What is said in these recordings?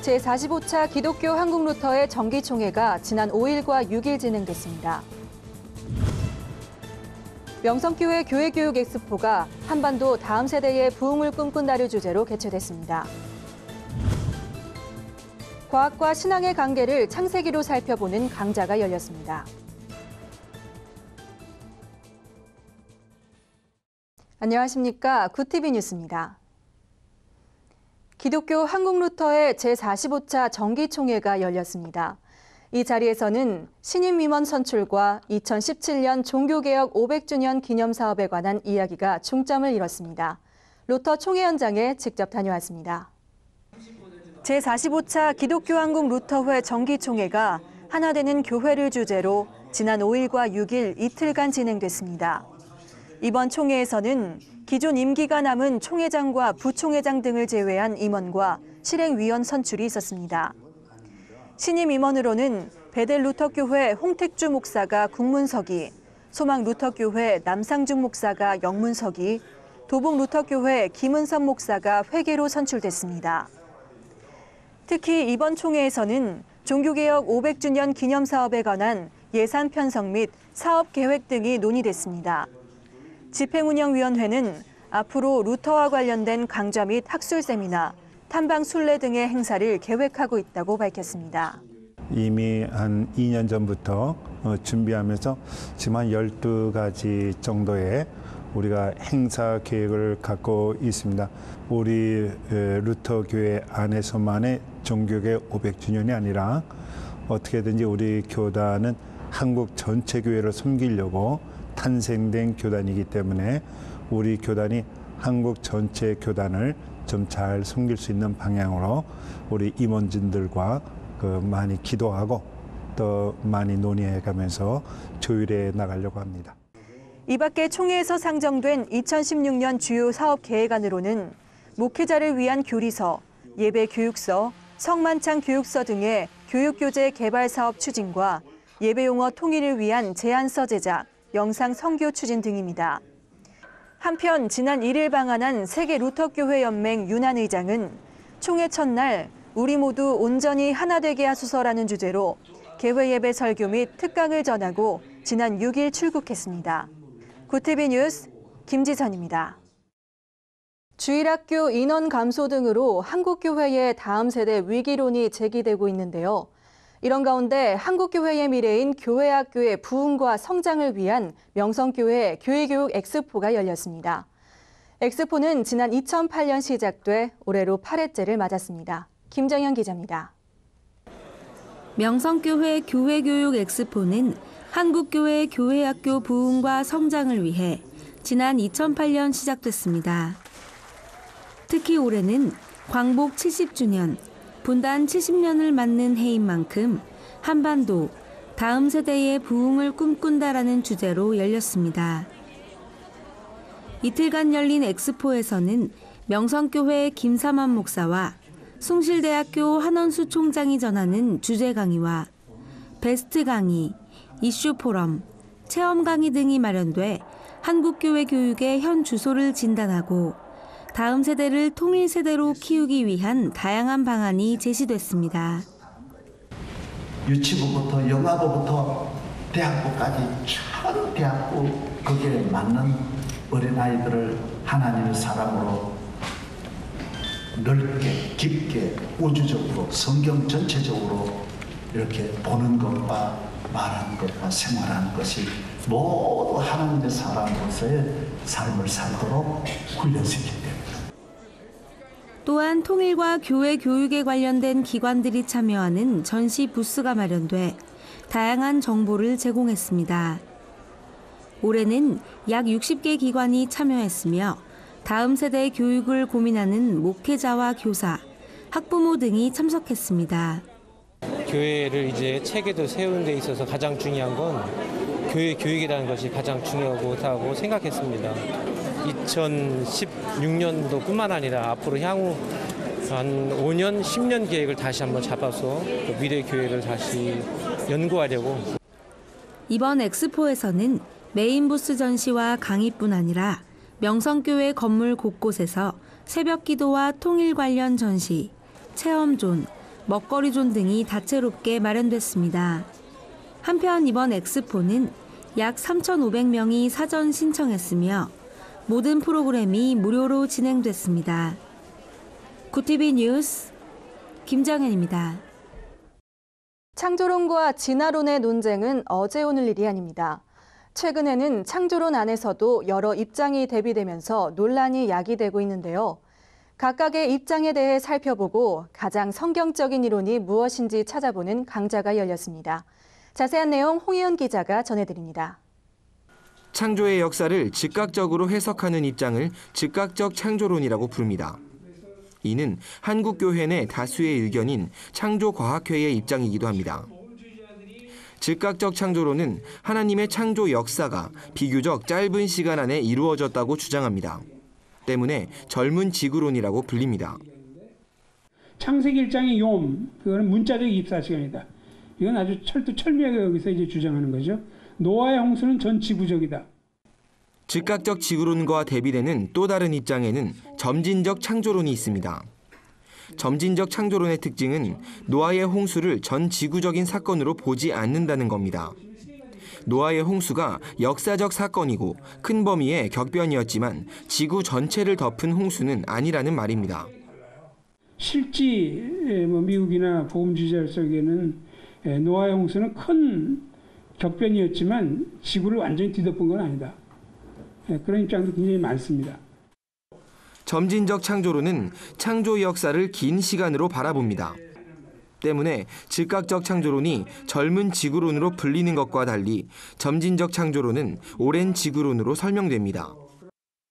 제45차 기독교 한국루터의 정기총회가 지난 5일과 6일 진행됐습니다. 명성교회 교회교육 엑스포가 한반도 다음 세대의 부흥을 꿈꾼다를 주제로 개최됐습니다. 과학과 신앙의 관계를 창세기로 살펴보는 강좌가 열렸습니다. 안녕하십니까. 구티비 뉴스입니다. 기독교 한국루터의 제45차 정기총회가 열렸습니다. 이 자리에서는 신임 임원 선출과 2017년 종교개혁 500주년 기념사업에 관한 이야기가 중점을 이뤘습니다. 루터 총회 현장에 직접 다녀왔습니다. 제45차 기독교 한국루터회 정기총회가 하나 되는 교회를 주제로 지난 5일과 6일 이틀간 진행됐습니다. 이번 총회에서는 기존 임기가 남은 총회장과 부총회장 등을 제외한 임원과 실행위원 선출이 있었습니다. 신임 임원으로는 베델 루터교회 홍택주 목사가 국문서기, 소망 루터교회 남상중 목사가 영문서기, 도봉 루터교회 김은선 목사가 회계로 선출됐습니다. 특히 이번 총회에서는 종교개혁 500주년 기념사업에 관한 예산 편성 및 사업 계획 등이 논의됐습니다. 집행운영위원회는 앞으로 루터와 관련된 강좌 및 학술 세미나, 탐방 순례 등의 행사를 계획하고 있다고 밝혔습니다. 이미 한 2년 전부터 준비하면서 지금 한 12가지 정도의 우리가 행사 계획을 갖고 있습니다. 우리 루터 교회 안에서만의 종교개혁 500주년이 아니라 어떻게든지 우리 교단은 한국 전체 교회를 섬기려고 탄생된 교단이기 때문에 우리 교단이 한국 전체 교단을 좀 잘 섬길 수 있는 방향으로 우리 임원진들과 많이 기도하고 또 많이 논의해가면서 조율해 나가려고 합니다. 이 밖에 총회에서 상정된 2016년 주요 사업 계획안으로는 목회자를 위한 교리서, 예배 교육서, 성만찬 교육서 등의 교육교재 개발 사업 추진과 예배 용어 통일을 위한 제안서 제작, 영상 선교 추진 등입니다. 한편 지난 1일 방한한 세계 루터교회 연맹 윤한 의장은 총회 첫날 우리 모두 온전히 하나 되게 하소서라는 주제로 개회 예배 설교 및 특강을 전하고 지난 6일 출국했습니다. 구티비 뉴스 김지선입니다. 주일학교 인원 감소 등으로 한국교회의 다음 세대 위기론이 제기되고 있는데요. 이런 가운데 한국교회의 미래인 교회학교의 부흥과 성장을 위한 명성교회 교회교육 엑스포가 열렸습니다. 엑스포는 지난 2008년 시작돼 올해로 8회째를 맞았습니다. 김정현 기자입니다. 명성교회 교회교육 엑스포는 한국교회 교회학교 부흥과 성장을 위해 지난 2008년 시작됐습니다. 특히 올해는 광복 70주년, 분단 70년을 맞는 해인 만큼 한반도 다음 세대의 부흥을 꿈꾼다라는 주제로 열렸습니다. 이틀간 열린 엑스포에서는 명성교회 김삼환 목사와 숭실대학교 한원수 총장이 전하는 주제 강의와 베스트 강의, 이슈 포럼, 체험 강의 등이 마련돼 한국교회 교육의 현 주소를 진단하고 다음 세대를 통일 세대로 키우기 위한 다양한 방안이 제시됐습니다. 유치부부터 영아부부터 대학부까지 전 대학부 거기에 맞는 어린아이들을 하나님의 사람으로 넓게 깊게 우주적으로 성경 전체적으로 이렇게 보는 것과 말하는 것과 생활하는 것이 모두 하나님의 사람으로서의 삶을 살도록 훈련시키게 됩니다. 또한 통일과 교회 교육에 관련된 기관들이 참여하는 전시 부스가 마련돼 다양한 정보를 제공했습니다. 올해는 약 60개 기관이 참여했으며 다음 세대의 교육을 고민하는 목회자와 교사, 학부모 등이 참석했습니다. 교회를 이제 체계도 세우는 데 있어서 가장 중요한 건 교회 교육이라는 것이 가장 중요하다고 생각했습니다. 2016년도뿐만 아니라 앞으로 향후 한 5년, 10년 계획을 다시 한번 잡아서 미래 교회를 다시 연구하려고. 이번 엑스포에서는 메인 부스 전시와 강의뿐 아니라 명성교회 건물 곳곳에서 새벽 기도와 통일 관련 전시, 체험존, 먹거리존 등이 다채롭게 마련됐습니다. 한편 이번 엑스포는 약 3,500명이 사전 신청했으며 모든 프로그램이 무료로 진행됐습니다. 구티비 뉴스 김정현입니다. 창조론과 진화론의 논쟁은 어제 오늘 일이 아닙니다. 최근에는 창조론 안에서도 여러 입장이 대비되면서 논란이 야기되고 있는데요. 각각의 입장에 대해 살펴보고 가장 성경적인 이론이 무엇인지 찾아보는 강좌가 열렸습니다. 자세한 내용 홍희연 기자가 전해드립니다. 창조의 역사를 즉각적으로 해석하는 입장을 즉각적 창조론이라고 부릅니다. 이는 한국교회 내 다수의 의견인 창조과학회의 입장이기도 합니다. 즉각적 창조론은 하나님의 창조 역사가 비교적 짧은 시간 안에 이루어졌다고 주장합니다. 때문에 젊은 지구론이라고 불립니다. 창세기 1장의 욤, 그거는 문자적 24시간이다. 이건 아주 철두철미하게 여기서 이제 주장하는 거죠. 노아의 홍수는 전 지구적이다. 즉각적 지구론과 대비되는 또 다른 입장에는 점진적 창조론이 있습니다. 점진적 창조론의 특징은 노아의 홍수를 전 지구적인 사건으로 보지 않는다는 겁니다. 노아의 홍수가 역사적 사건이고 큰 범위의 격변이었지만 지구 전체를 덮은 홍수는 아니라는 말입니다. 실제 미국이나 복음주의자 속에는 노아의 홍수는 큰 격변이었지만 지구를 완전히 뒤덮은 건 아니다. 그런 입장도 굉장히 많습니다. 점진적 창조론은 창조 역사를 긴 시간으로 바라봅니다. 때문에 즉각적 창조론이 젊은 지구론으로 불리는 것과 달리 점진적 창조론은 오랜 지구론으로 설명됩니다.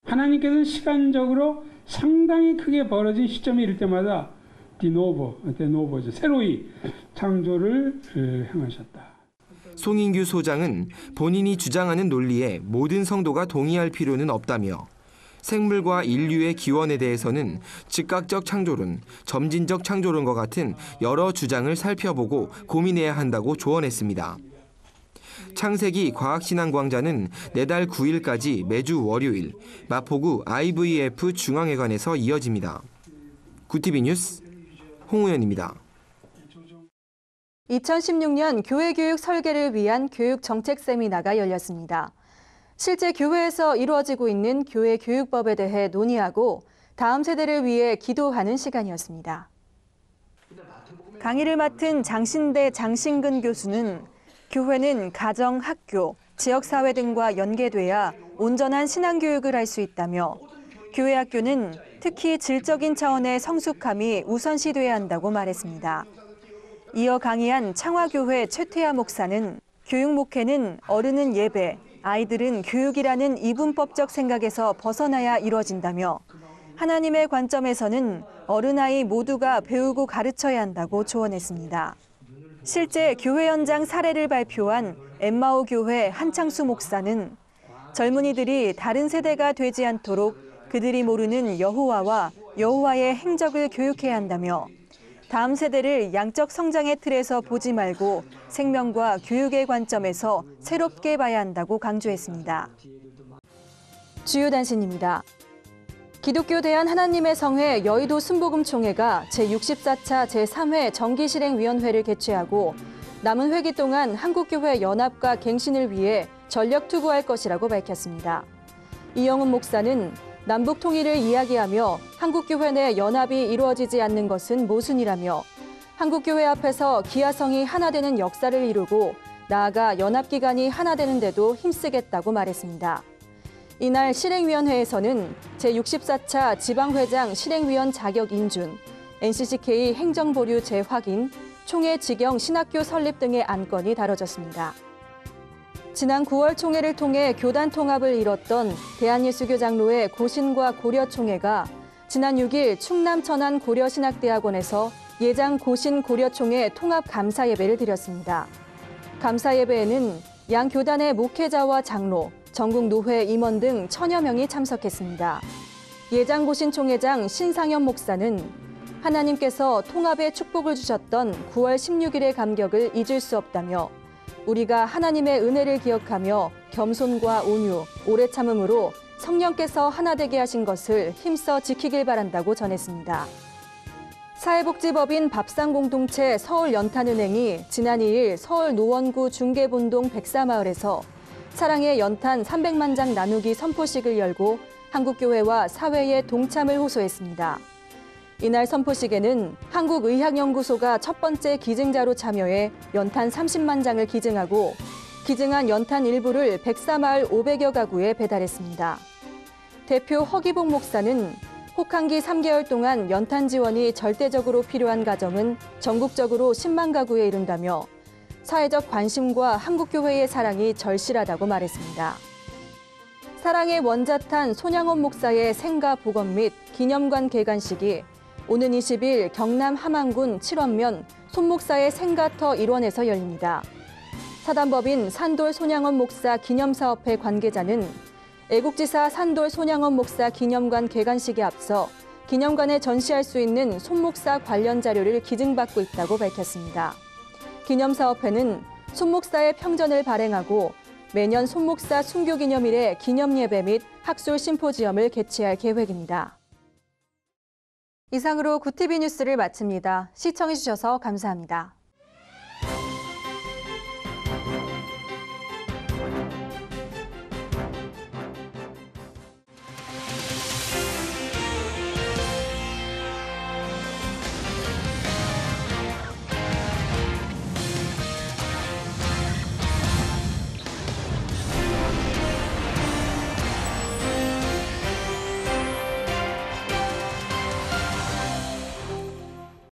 하나님께서는 시간적으로 상당히 크게 벌어진 시점이 이를 때마다 데노보죠. 새로이 창조를 행하셨다. 송인규 소장은 본인이 주장하는 논리에 모든 성도가 동의할 필요는 없다며 생물과 인류의 기원에 대해서는 즉각적 창조론, 점진적 창조론과 같은 여러 주장을 살펴보고 고민해야 한다고 조언했습니다. 창세기 과학신앙광장은 내달 9일까지 매주 월요일 마포구 IVF 중앙회관에서 이어집니다. 구티비 뉴스 홍우연입니다. 2016년 교회교육 설계를 위한 교육 정책 세미나가 열렸습니다. 실제 교회에서 이루어지고 있는 교회 교육법에 대해 논의하고 다음 세대를 위해 기도하는 시간이었습니다. 강의를 맡은 장신대 장신근 교수는 교회는 가정, 학교, 지역사회 등과 연계돼야 온전한 신앙교육을 할 수 있다며 교회 학교는 특히 질적인 차원의 성숙함이 우선시돼야 한다고 말했습니다. 이어 강의한 창화교회 최태하 목사는 교육 목회는 어른은 예배, 아이들은 교육이라는 이분법적 생각에서 벗어나야 이루어진다며 하나님의 관점에서는 어른아이 모두가 배우고 가르쳐야 한다고 조언했습니다. 실제 교회 현장 사례를 발표한 엠마오 교회 한창수 목사는 젊은이들이 다른 세대가 되지 않도록 그들이 모르는 여호와와 여호와의 행적을 교육해야 한다며 다음 세대를 양적 성장의 틀에서 보지 말고 생명과 교육의 관점에서 새롭게 봐야 한다고 강조했습니다. 주요 단신입니다. 기독교 대한 하나님의 성회 여의도 순복음총회가 제64차 제3회 정기실행위원회를 개최하고 남은 회기 동안 한국교회 연합과 갱신을 위해 전력 투구할 것이라고 밝혔습니다. 이영훈 목사는 남북 통일을 이야기하며 한국교회 내 연합이 이루어지지 않는 것은 모순이라며 한국교회 앞에서 기아성이 하나 되는 역사를 이루고 나아가 연합기관이 하나 되는 데도 힘쓰겠다고 말했습니다. 이날 실행위원회에서는 제64차 지방회장 실행위원 자격 인준, NCCK 행정보류 재확인, 총회 직영 신학교 설립 등의 안건이 다뤄졌습니다. 지난 9월 총회를 통해 교단 통합을 이뤘던 대한예수교 장로회 고신과 고려총회가 지난 6일 충남 천안 고려신학대학원에서 예장 고신 고려총회 통합 감사 예배를 드렸습니다. 감사 예배에는 양 교단의 목회자와 장로, 전국 노회 임원 등 1000여 명이 참석했습니다. 예장 고신 총회장 신상현 목사는 하나님께서 통합의 축복을 주셨던 9월 16일의 감격을 잊을 수 없다며 우리가 하나님의 은혜를 기억하며 겸손과 온유, 오래 참음으로 성령께서 하나 되게 하신 것을 힘써 지키길 바란다고 전했습니다. 사회복지법인 밥상공동체 서울연탄은행이 지난 2일 서울 노원구 중계본동 백사마을에서 사랑의 연탄 300만 장 나누기 선포식을 열고 한국교회와 사회의 동참을 호소했습니다. 이날 선포식에는 한국의학연구소가 첫 번째 기증자로 참여해 연탄 30만 장을 기증하고 기증한 연탄 일부를 백사마을 500여 가구에 배달했습니다. 대표 허기복 목사는 혹한기 3개월 동안 연탄 지원이 절대적으로 필요한 가정은 전국적으로 10만 가구에 이른다며 사회적 관심과 한국교회의 사랑이 절실하다고 말했습니다. 사랑의 원자탄 손양원 목사의 생가 복원 및 기념관 개관식이 오는 20일 경남 함안군 칠원면 손목사의 생가터 일원에서 열립니다. 사단법인 산돌 손양원 목사 기념사업회 관계자는 애국지사 산돌 손양원 목사 기념관 개관식에 앞서 기념관에 전시할 수 있는 손목사 관련 자료를 기증받고 있다고 밝혔습니다. 기념사업회는 손목사의 평전을 발행하고 매년 손목사 순교기념일에 기념예배 및 학술 심포지엄을 개최할 계획입니다. 이상으로 구TV 뉴스를 마칩니다. 시청해주셔서 감사합니다.